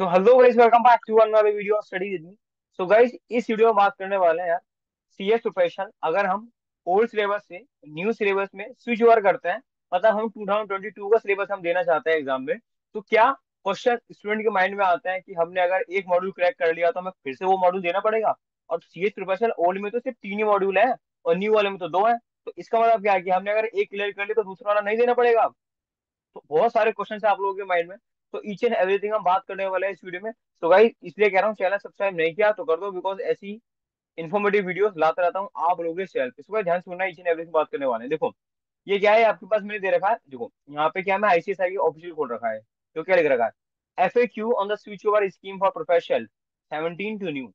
तो hello guys, welcome back to another video of study with me. So guys, इस video में बात करने वाले हैं यार, सीएस प्रोफेशन अगर हम ओल्ड सिलेबस से न्यू सिलेबस में स्विच ओवर करते हैं, मतलब हम 2022 का सिलेबस हम देना चाहते हैं एग्जाम में, तो क्या क्वेश्चन स्टूडेंट के माइंड में आता है कि हमने अगर एक मॉड्यूल क्रैक कर लिया तो हमें फिर से वो मॉड्यूल देना पड़ेगा। और सीएस प्रोफेशन ओल्ड में तो सिर्फ 3 ही मॉड्यूल है और न्यू वाले में तो 2 है। तो इसका मतलब क्या है कि हमने अगर एक क्लियर कर लिया तो दूसरा वाला नहीं देना पड़ेगा। तो बहुत सारे क्वेश्चन है आप लोगों के माइंड में। तो ईच एंड एवरीथिंग हम बात करने वाले हैं इस वीडियो में। तो भाई इसलिए कह रहा हूँ, चैनल सब्सक्राइब नहीं किया तो कर दो, बिकॉज ऐसी इन्फॉर्मेटिव वीडियोस लाता रहता हूँ आप लोगों के चैनल पे। इसको ध्यान से सुनना, ईच एंड एवरीथिंग बात करने वाले हैं। देखो, ये क्या है आपके पास, मैंने दे रखा है। देखो यहाँ पे क्या, मैं आईसीएसआई की ऑफिशियल खोल रखा है। तो क्या लिख रखा है, FAQ on the switch over scheme for professional 17 to new.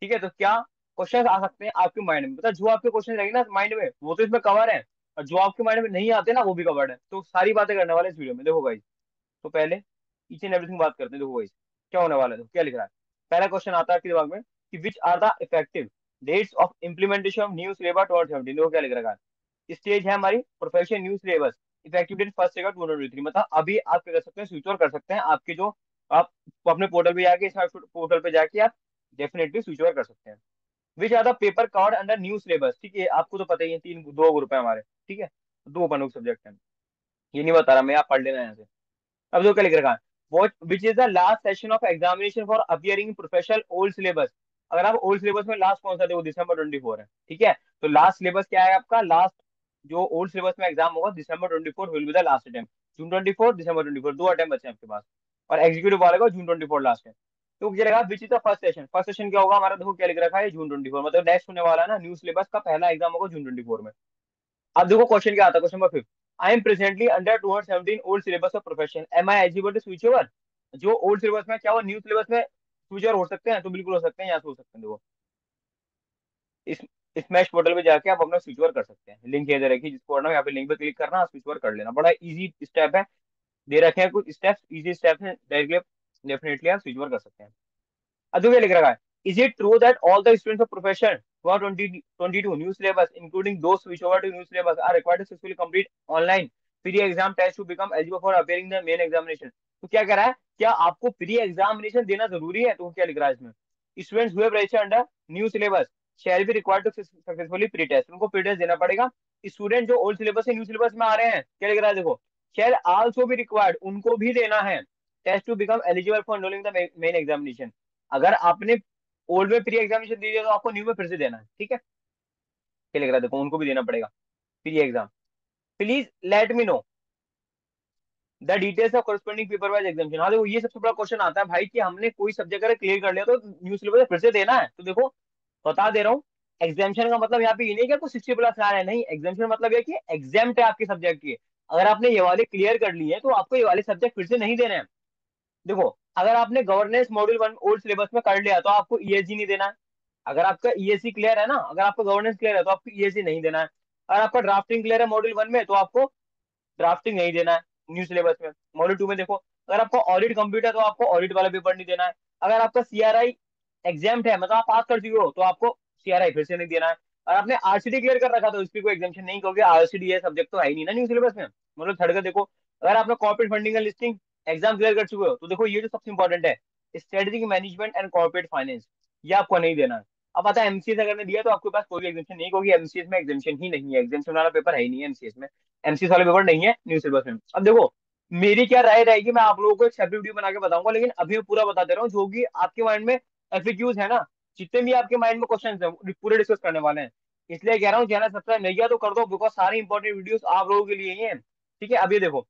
ठीक है, तो क्या क्वेश्चन आ सकते हैं आपके माइंड में, मतलब जो आपके क्वेश्चन रहेंगे ना माइंड में वो तो इसमें कवर है, और जो आपके माइंड में नहीं आते ना वो भी कवर्ड है। तो सारी बातें करने वाले हैं इस वीडियो में। देखो भाई, तो पहले ईच एंड एवरीथिंग बात करते हैं। देखो गाइस, क्या होने वाला है, तो क्या लिख रहा है। पहला क्वेश्चन आता है आपके दिमाग में कि which are the effective dates of implementation of new syllabus 2017। देखो क्या लिख रखा है, स्टेज है हमारी profession new syllabus, effective date first second 2023। मतलब अभी आप क्या कर सकते हैं, स्विच ओवर कर सकते हैं। आपके जो आप अपने पोर्टल पे जाके, स्मार्ट पोर्टल पे जाके आप डेफिनेटली स्विच ओवर कर सकते हैं। Which are the paper covered under new syllabus. ठीक है, आपको तो पता ही है, तीन दो ग्रुप है हमारे। ठीक है, दो ओपन बुक सब्जेक्ट है, ये नहीं बता रहा मैं, आप पढ़ लेना यहाँ से। अब जो क्या लिख रखा है, what which is the last session of examination for appearing professional old syllabus. अगर आप ओल्ड सिलेबस में लास्ट कौन सा थे, वो December 24 है। ठीक है, तो लास्ट सिलेबस क्या है आपका, लास्ट जो ओल्ड सिलेबस में एग्जाम होगा December 24 will be the last attempt. June 24, December 24, दो अटेम्प्ट बचे हैं आपके पास। और एग्जीक्यूटिव वाले का June 24 लास्ट है। तो क्या रहेगा, which is the first session. First session क्या होगा हमारा, देखो क्या लिख रखा है, June 24, मतलब नेक्स्ट होने वाला है ना, न्यू सिलेबस का पहला एग्जाम होगा June 24 में। अब देखो क्वेश्चन क्या आता है, question number 5। I am presently under 217 old syllabus of profession, am I eligible to switch over. जो ओल्ड सिलेबस में, क्या वो न्यू सिलेबस में स्विच ओवर हो सकते हैं, तो बिल्कुल हो सकते हैं, यहाँ से हो सकते हैं। देखो इस स्मैश पोर्टल पे जाके आप अपना स्विच ओवर कर सकते हैं। लिंक ये दे रखी है, जिसको पढ़ना हो यहाँ पे लिंक पे क्लिक करना, स्विच ओवर कर लेना। बड़ा इजी स्टेप है, दे रखे हैं कुछ स्टेप्स, इजी स्टेप्स हैं, डायरेक्टली डेफिनेटली आप स्विच ओवर कर सकते हैं। अधु क्या लिख रखा है, is it true that all the students of profession who are 2022 new syllabus including those switch over to new syllabus are required to successfully complete online pre exam test to become eligible for appearing the main examination। तो क्या कह रहा है, क्या आपको pre examination देना जरूरी है। तो क्या लिख रहा है इसमें, students who have registered under new syllabus shall be required to successfully pre test. उनको प्री टेस्ट देना पड़ेगा। स्टूडेंट जो ओल्ड सिलेबस से न्यू सिलेबस में आ रहे हैं, क्या लिख रहा है देखो, शैल आल्सो बी रिक्वायर्ड, उनको भी देना है test to become eligible for enrolling the main examination. अगर आपने ओल्ड में प्री एग्जामिनेशन दी है तो आपको न्यू में फिर से देना है। ठीक है, क्या लिख रहा है देखो, उनको भी देना पड़ेगा pre exam. Please let me know the details of corresponding paper wise examination. हाँ देखो, ये सबसे बड़ा क्वेश्चन आता है भाई कि हमने कोई सब्जेक्ट अगर क्लियर कर लिया तो न्यू सिलेबस फिर से देना है। तो देखो बता दे रहा हूँ, एग्जामेशन का मतलब यहाँ पे ये नहीं कि आपको 60+ आ रहा है, नहीं। एग्जामेशन मतलब है कि एग्जाम है आपके सब्जेक्ट की। अगर आपने ये वाले क्लियर कर लिए तो आपको ये वाले सब्जेक्ट फिर से नहीं देने हैं। देखो, अगर आपने गवर्नेंस मॉड्यूल 1 ओल्ड सिलेबस में कर लिया तो आपको ईएसजी नहीं देना है। अगर आपका ईएससी क्लियर है ना, अगर आपका गवर्नेंस क्लियर है तो आपको ईएससी नहीं देना है। अगर आपका ड्राफ्टिंग क्लियर है मॉड्यूल 1 में तो आपको ड्राफ्टिंग नहीं देना है न्यू सिलेबस में। मॉड्यूल 2 में देखो, अगर आपको ऑडिट कंप्लीट है तो आपको ऑडिट वाला पेपर नहीं देना है। अगर आपका सीआरआई एग्जाम है, मतलब आप पास कर चुके हो, तो आपको सीआरआई फिर से नहीं देना है। और आपने आरसीडी क्लियर कर रखा तो इसकी कोई एग्जामेशन नहीं, क्योंकि आरसीडी ये सब्जेक्ट तो है ही नहीं ना न्यू सिलेबस में। मतलब थर्ड का देखो, अगर आपने corporate funding and listing exam clear कर चुके हो तो देखो ये जो सबसे इंपॉर्टेंट है, strategic management and corporate finance, ये आपको नहीं देना है। अब पता है एमसीएस अगर ने दिया तो आपके पास कोई एग्जामेशन नहीं, क्योंकि एमसीएस में एग्जामेशन ही नहीं है, एग्जामेशन वाला पेपर है ही नहीं है एमसीएस में। एमसीएस वाला पेपर नहीं है न्यू सिलेबस में। अब देखो, मेरी क्या राय रहेगी, मैं आप लोगों को एक सेपरेट वीडियो बना के बताऊंगा, लेकिन अभी मैं पूरा बता दे रहा हूँ जो कि आपके माइंड में एफएक्यूज है ना, जितने भी आपके माइंड में क्वेश्चन है वो पूरे डिस्कस करने वाले हैं। इसलिए कह रहा हूँ, चैनल सब्सक्राइब नहीं किया तो कर दो, बिकॉज सारी इंपॉर्टेंट वीडियोस आप लोगों के लिए ही है। ठीक है, अब ये देखो,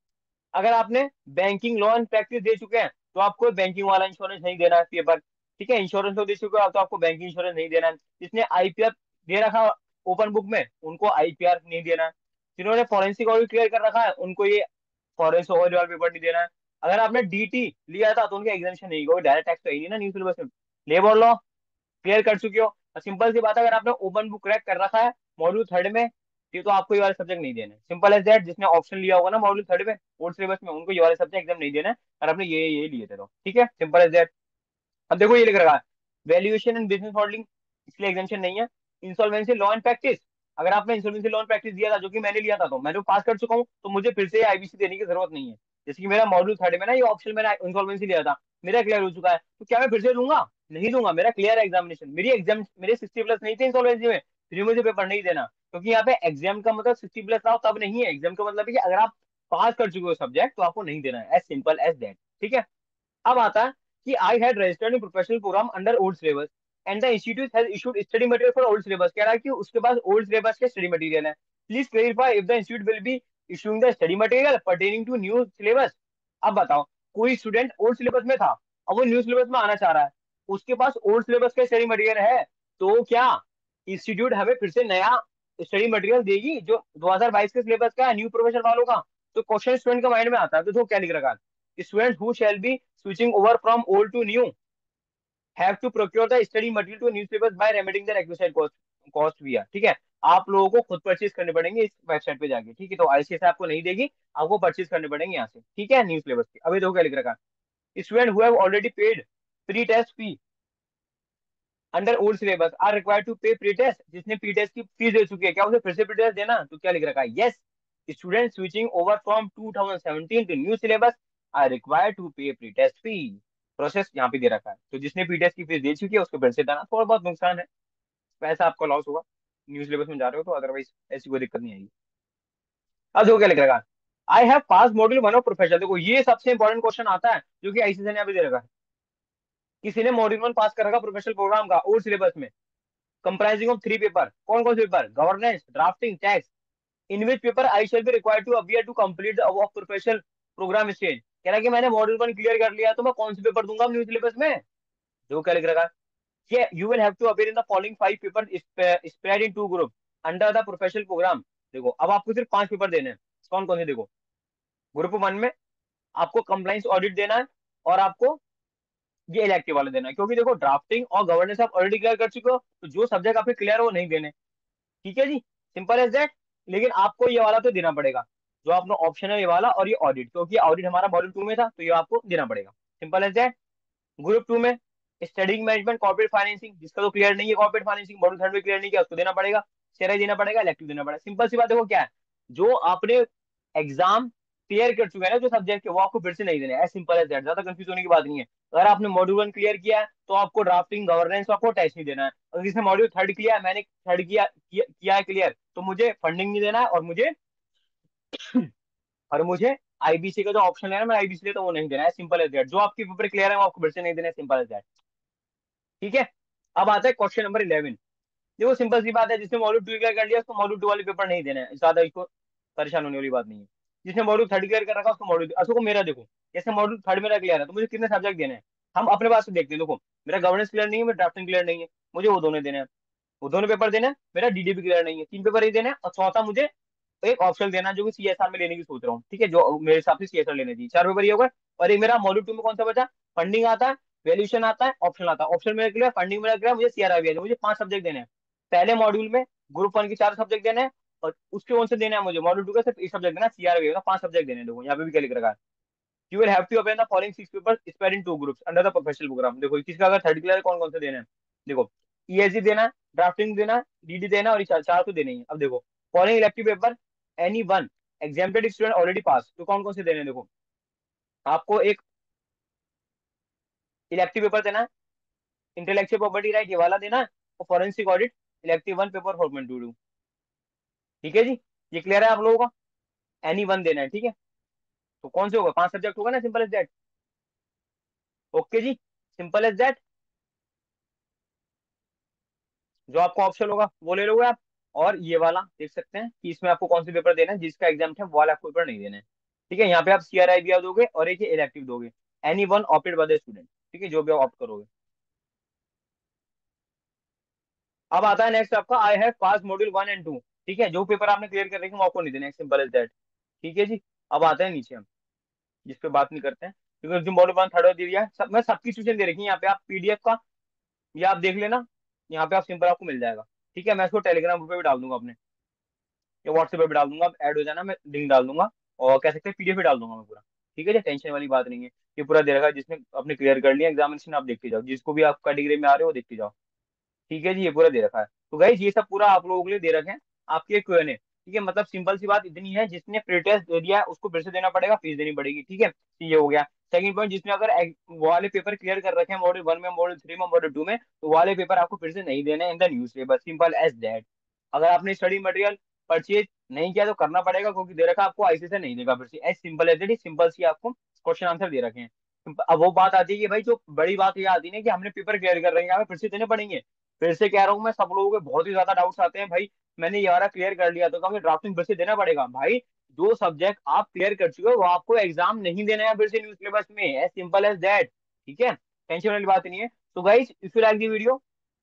अगर आपने बैंकिंग लॉ एंड प्रैक्टिस दे चुके हैं तो आपको बैंकिंग वाला इंश्योरेंस नहीं देना है पेपर। ठीक है, इंश्योरेंस तो दे चुके हो तो आपको बैंकिंग इंश्योरेंस नहीं देना है। जिसने आईपीआर दे रखा ओपन बुक में उनको आईपीआर नहीं देना है। जिन्होंने फॉरेंसिक ऑडिट क्लियर कर रखा है उनको ये फॉरेंसिक ऑडिट वाला पेपर नहीं देना है। अगर आपने डीटी लिया था तो उनका एग्जामेशन नहीं होगा, डायरेक्ट टैक्स तो है ही नहीं ना न्यू सिलेबस में। लेबर लॉ क्लियर कर चुके हो, सिंपल सी बात है, अगर आपने ओपन बुक क्रैक कर रखा है मॉड्यूल 3 में, ये तो आपको ये वाले सब्जेक्ट नहीं देने। सिंपल एज दैट, जिसने ऑप्शन लिया होगा ना मॉड्यूल 3 में ओल्ड सिलेबस में, उनको ये वाले सब्जेक्ट एग्जाम नहीं देना है। और आपने ये लिए थे तो ठीक है, सिंपल एज दैट। अब देखो ये लिख रखा है, वैल्यूएशन एंड बिजनेस मॉडलिंग, इसलिए एग्जामेशन नहीं है। इंसॉल्वेंसी लॉ एंड प्रैक्टिस, अगर आपने इंसॉल्वेंसी लॉ एंड प्रैक्टिस दिया था जो कि मैंने लिया था तो मैं तो पास कर चुका हूँ, तो मुझे फिर से आईबीसी देने की जरूरत नहीं है। जैसे कि मेरा मॉड्यूल थर्ड में ना ये ऑप्शन मैंने इंसॉल्वेंसी लिया था, मेरा क्लियर हो चुका है, तो क्या मैं फिर से दूंगा? नहीं दूंगा, मेरा क्लियर है एग्जामिनेशन, मेरी एग्जाम मेरे 60 प्लस नहीं थे इंसॉल्वेंसी में, फिर मुझे पेपर नहीं देना, क्योंकि यहाँ पे एग्जाम का मतलब 60 प्लस लाओ तब नहीं है, एग्जाम का मतलब है कि अगर आप पास कर चुके हो सब्जेक्ट तो आपको नहीं देना है, एज सिंपल एज दैट। ठीक है। अब आता है कि I had registered in professional programme under old syllabus and the institute has issued study material for old syllabus, कह रहा है कि उसके पास ओल्ड सिलेबस के स्टडी मटेरियल है। Please clarify if the institute will be issuing the study material pertaining to new syllabus. अब बताओ, कोई स्टूडेंट ओल्ड सिलेबस में था, अब वो न्यू सिलेबस में आना चाह रहा है, उसके पास ओल्ड सिलेबस का स्टडी मटेरियल है, तो क्या इंस्टीट्यूट हमें फिर से नया स्टडी मटेरियल देगी जो 2022 के सिलेबस का है न्यू प्रोफेशन वालों का? तो क्वेश्चन स्टूडेंट का माइंड में आता है, तो क्या लिख रखा है, student who shall be switching over from old to new have to procure the study material to new syllabus by remitting the requisite cost via। ठीक है, आप लोगों को खुद परचेज करने पड़ेंगे इस वेबसाइट पे जाके, ठीक है, तो आईसीएसई आपको नहीं देगी, आपको परचेज करने पड़ेंगे यहाँ से, ठीक है, न्यू सिलेबस के। अभी देखो क्या लिख रखा है, student who have already paid pre test fee under old syllabus are required to pay pre test, जिसने प्री टेस्ट की फीस दे चुकी है क्या उसे फिर से प्री टेस्ट देना? तो क्या लिख रखा है, yes student switching over from 2017 to new syllabus are required to pay pre test fee. Process यहाँ पे दे रखा है, तो जिसने प्री टेस्ट की फीस दे चुकी है उसको फिर से देना, थोड़ा बहुत नुकसान है, पैसा आपका लॉस होगा, न्यू सिलेबस में जा रहे हो तो, अदरवाइज ऐसी कोई दिक्कत नहीं आएगी। अब देखो क्या लिख रखा है, आई have pass module one of professional, देखो ये सबसे इंपॉर्टेंट क्वेश्चन आता है जो कि आईसीएसई ने यहाँ पे दे रखा है, किसी ने मॉड्यूल वन पास कर रखा प्रोफेशनल प्रोग्राम का ओल्ड सिलेबस में, comprising of three paper, कौन कौन से paper, governance, drafting, tax, in which paper I shall be required to appear to complete the above professional programme stage. कह रहा है कि मैंने मॉड्यूल वन क्लियर कर लिया तो मैं कौन से पेपर दूंगा न्यू सिलेबस में? जो क्या लिख रखा है कि you will have to appear in the following 5 paper spread in 2 group under the professional programme. देखो अब आपको सिर्फ 5 पेपर देने हैं, कौन कौन से देखो, ग्रुप वन में आपको कंप्लाइंस ऑडिट देना है, और आपको ये इलेक्टिव वाले देना है, क्योंकि देखो ड्राफ्टिंग और गवर्नेंस आप ऑलरेडी क्लियर कर चुके हो, तो जो सब्जेक्ट आपके क्लियर है वो नहीं देने। ठीक है जी, सिंपल एज दैट। लेकिन आपको ये वाला तो देना पड़ेगा, जो अपना ऑप्शन है ये वाला, और ये ऑडिट, क्योंकि ऑडिट हमारा मॉड्यूल टू में था तो ये आपको देना पड़ेगा, simple as that. Group two में स्टडी मैनेजमेंट कॉर्पोरेट फाइनेंसिंग, जिसका तो क्लियर नहीं है कॉर्पोरेट फाइनेंसिंग, मॉड्यूल थर्ड में क्लियर नहीं किया, उसको देना पड़ेगा, शेयर देना पड़ेगा, इलेक्टिव देना पड़ेगा, सिंपल सी बात। देखो क्या है, जो आपने एग्जाम क्लियर कर चुके हैं ना जो सब्जेक्ट के, वो आपको फिर से नहीं देने, एज सिंपल एज दैट, ज्यादा कंफ्यूज होने की बात नहीं है। अगर आपने मॉड्यूल वन क्लियर किया है तो आपको ड्राफ्टिंग गवर्नेंस आपको टेस्ट नहीं देना है, अगर किसने मॉड्यूल थर्ड किया है, मैंने थर्ड किया है क्लियर, तो मुझे फंडिंग नहीं देना है, और मुझे आईबीसी का जो ऑप्शन है ना, मैं आईबीसी लेता हूँ वो नहीं देना है, सिंपल एज दैट। जो आपके पेपर क्लियर है वो आपको फिर से नहीं देना है, सिंपल एज दैट। ठीक है। अब आता है क्वेश्चन नंबर 11। देखो सिंपल सी बात है, जिसने मॉड्यूल टू क्लियर कर लिया उसको मॉड्यूल टू वाले पेपर नहीं देना है, ज्यादा इसको परेशान होने वाली बात नहीं है। जिसने मॉड्यूल थर्ड क्लियर कर रखा है उसको मॉड्यूल, अच्छा को मेरा देखो, जैसे मॉड्यूल थर्ड मेरा क्लियर है तो मुझे कितने सब्जेक्ट देने हैं, हम अपने पास से देखते हैं। देखो मेरा गवर्नेंस क्लियर नहीं है, मेरा ड्राफ्टिंग क्लियर नहीं है, मुझे वो दोनों देने हैं, वो दोनों पेपर देने हैं। मेरा डीडीपी क्लियर नहीं है, 3 पेपर ही देने हैं, और चौथा मुझे एक ऑप्शन देना है जो कि सीएसआर में लेने की सोच रहा हूँ, ठीक है, जो मेरे हिसाब से सीएसआर लेने चाहिए। 4 पेपर ये होगा। और एक मेरा मॉड्यूल टू में कौन सा बचा, फंडिंग आता है, वैल्यूएशन आता है, ऑप्शन आता है, ऑप्शन मेरा क्लियर, फंडिंग मेरा क्लियर, मुझे सीआरआर भी है, मुझे 5 सब्जेक्ट देने हैं। पहले मॉड्यूल में ग्रुप वन के 4 सब्जेक्ट देने हैं, और उसके कौन से देने हैं मुझे, मॉड्यूल टू का सिर्फ एक सब्जेक्ट देना, सीआरआर का 5 सब्जेक्ट देने हैं। देखो यहाँ पे भी क्या लिख रखा है, you will have to appear the following 6 paper spread in 2 groups under the professional programme. देखो किसका अगर थर्ड क्लियर कौन कौन से देने हैं, देखो ईएसजी देना है, ड्राफ्टिंग देना है, डीडी देना है, और ये चार तो देने ही है। अब देखो following elective paper any one exempted student already pass, तो कौन कौन से देने हैं, देखो आपको एक इलेक्टिव पेपर देना है, इंटेलेक्चुअल प्रॉपर्टी राइट ये वाला देना है, और forensic audit elective one paper 4.22। ठीक है जी, ये क्लियर है आप लोगों का, एनी वन देना है, ठीक है। तो कौन से होगा, 5 सब्जेक्ट होगा ना, सिंपल एज दैट। ओके जी, सिंपल एज दैट। जो आपको ऑप्शन होगा वो ले लोगे आप, और ये वाला देख सकते हैं कि इसमें आपको कौन से पेपर देना है, जिसका एग्जाम है वो वाला आपको पेपर नहीं देना है। ठीक है, यहाँ पे आप सीआरआई भी दोगे और एक इलेक्टिव दोगे, any one opted by the student, ठीक है, जो भी आप ऑप्ट करोगे। अब आता है नेक्स्ट आपका, I have pass module one and two. ठीक है, जो पेपर आपने क्लियर कर रखे हैं वो आपको नहीं देना, सिंपल एज दैट। ठीक है जी। अब आते हैं नीचे हम, जिस पे बात नहीं करते हैं, क्योंकि जो मॉड्यूल वन थर्ड दे दिया है सब, मैं सबकी सिचुएशन दे रखी है यहाँ पे, आप पीडीएफ का ये आप देख लेना, यहाँ पे आप सिंपल आपको मिल जाएगा। ठीक है, मैं इसको टेलीग्राम ग्रुप पे भी डाल दूंगा अपने, या व्हाट्सएप पे भी डाल दूंगा, आप ऐड हो जाना, मैं लिंक डाल दूंगा, और कह सकते हैं पीडीएफ भी डाल दूंगा मैं पूरा। ठीक है जी, टेंशन वाली बात नहीं है, ये पूरा दे रखा है, जिसने अपने क्लियर कर लिया एग्जामिनेशन आप देखते जाओ, जिसको भी आप कैटेगरी में आ रहे हो वो देखते जाओ। ठीक है जी, ये पूरा दे रखा है। तो गाइस ये सब पूरा आप लोगों के लिए दे रखे हैं, आपके क्यूएनए। ठीक है, मतलब सिंपल सी बात इतनी है, जिसने प्री टेस्ट दे दिया है उसको फिर से देना पड़ेगा, फीस देनी पड़ेगी, ठीक है, ये हो गया। सेकंड पॉइंट, जिसने अगर वो वाले पेपर क्लियर कर रखे हैं मॉड्यूल 1 में, मॉड्यूल 3 में, मॉड्यूल 2 में, तो वो वाले पेपर आपको फिर से नहीं देने in the new syllabus, simple as that. अगर आपने स्टडी मटेरियल परचेज नहीं किया तो करना पड़ेगा, क्योंकि दे रखा आपको आईसी से नहीं देगा फिर से, as simple as it, simple सी आपको क्वेश्चन आंसर दे रखे हैं। अब वो बात आती है कि भाई जो बड़ी बात ये आती है ना कि हमने पेपर क्लियर कर रहे हैं, हमें फिर से देने पड़ेंगे। फिर से कह रहा हूँ मैं, सब लोगों के बहुत ही ज्यादा डाउट्स आते हैं भाई, मैंने ये वाला क्लियर कर लिया तो क्या मुझे ड्राफ्टिंग फिर से देना पड़ेगा? भाई जो सब्जेक्ट आप क्लियर कर चुके हो वो आपको एग्जाम नहीं देना है फिर से न्यू सिलेबस में, एज सिंपल एज दैट, ठीक है, टेंशन वाली बात नहीं है। तो guys if you like the video,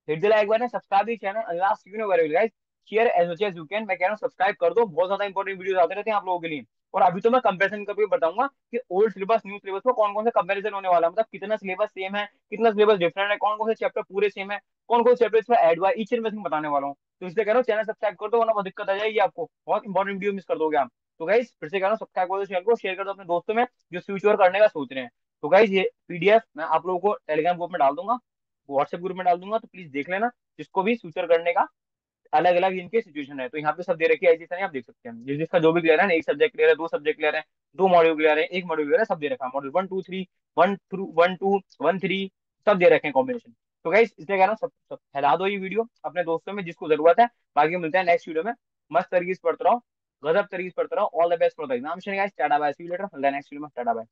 hit the like button, subscribe the channel, last you know very guys, share as much as you can. मैं कह रहा हूँ सब्सक्राइब कर दो, बहुत ज्यादा इंपॉर्टेंट वीडियो आते रहते हैं आप लोगों के लिए। और अभी तो मैं कंपैरिजन करके बताऊंगा कि ओल्ड सिलेबस न्यू सिलेबस में कौन कौन सा कंपैरिजन होने वाला है, मतलब कितना सिलेबस सेम है, कितना सिलेबस डिफरेंट है, कौन कौन से चैप्टर पूरे सेम है, कौन कौन से चैप्टर इसमें ऐड हुआ है, ईच एंड एवरीथिंग बताने वाला हूँ। तो इसलिए कह रहा हूँ चैनल सब्सक्राइब कर दो, वरना बहुत दिक्कत आ जाएगी आपको, बहुत इंपॉर्टेंट वीडियो मिस कर दोगे आप। तो गाइस फिर से कह रहा हूँ सब्सक्राइब कर दो चैनल को, शेयर कर दो अपने दोस्तों में जो स्विच ओवर करने का सोच रहे हैं। तो गाइस ये पीडीएफ मैं आप लोगों को टेलीग्राम ग्रुप में डाल दूंगा, व्हाट्सएप ग्रुप में डाल दूंगा, तो प्लीज देख लेना, जिसको भी स्विच ओवर करने का अलग अलग इनके सिचुएशन है। तो यहाँ पे सब दे रखी है, ऐसी नहीं, आप देख सकते हैं, जिसका जो भी क्लियर है ना, एक सब्जेक्ट क्लियर है, दो सब्जेक्ट क्लियर है, दो मॉड्यूल क्लियर है, एक मॉड्यूल क्लियर है, सब दे रखा है, मॉड्यूल 1 2 3, 1 2 1 3 सब दे रखे हैं कॉम्बिनेशन। तो गाइस इसलिए कह रहा हूँ सब फैला दो ये वीडियो अपने दोस्तों में जिसको जरूरत है। बाकी मिलते हैं नेक्स्ट वीडियो में, मस्त तरीके से पढ़ते रहो, गजब तरीके से पढ़ते रहो। All the best for the examination guys, tata bye, see you later, मिलते हैं नेक्स्ट वीडियो में, टाटा बाय।